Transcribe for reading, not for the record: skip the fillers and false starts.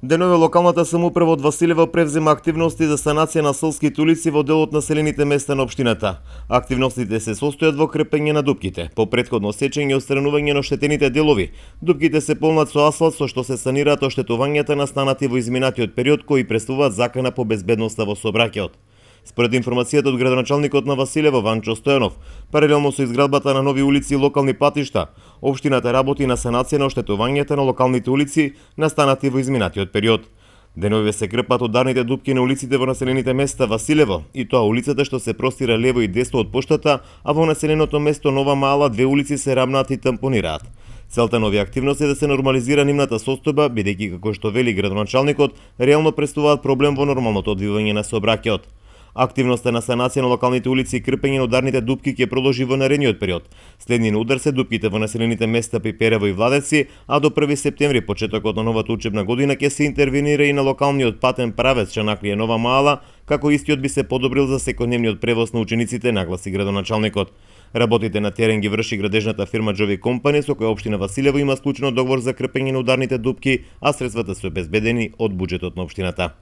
Денове локалната самоуправа од Василево превзема активности за санација на селските улици во дел од населените места на општината. Активностите се состојат во крепење на дупките, по претходно сечење и отстранување на оштетените делови. Дупките се полнат со асфалт со што се санираат оштетувањата настанати во изминатиот период кои представуваат закана по безбедноста во сообраќајот. Според информацијата од градоначалникот на Василево Ванчо Стојанов, паралелно со изградбата на нови улици и локални патишта, општината работи на санација на оштетувањата на локалните улици настанати во изминатиот период. Деновиве се крпат ударните дупки на улиците во населените места Василево, и тоа улицата што се простира лево и десно од поштата, а во населеното место Нова Мала две улици се рамнат и тампонираат. Целта на овие активности е да се нормализира нивната состојба, бидејќи како што вели градоначалникот, реално представуваат проблем во нормалното одвивање на сообраќајот. Активноста на санација на локалните улици и крпење на ударните дупки ќе продолжи во наредниот период. Следни на удар се дупките во населените места Пиперево и Владеци, а до 1 септември, почетокот на новата учебна година, ќе се интервенира и на локалниот патен правец Чанаклија Нова Мала, како истиот би се подобрил за секојдневниот превоз на учениците, нагласи градоначалникот. Работите на терен ги врши градежната фирма Джови Компани, со која општина Василево има склучено договор за крпење на ударните дупки, а средствата се обезбедени од буџетот на општината.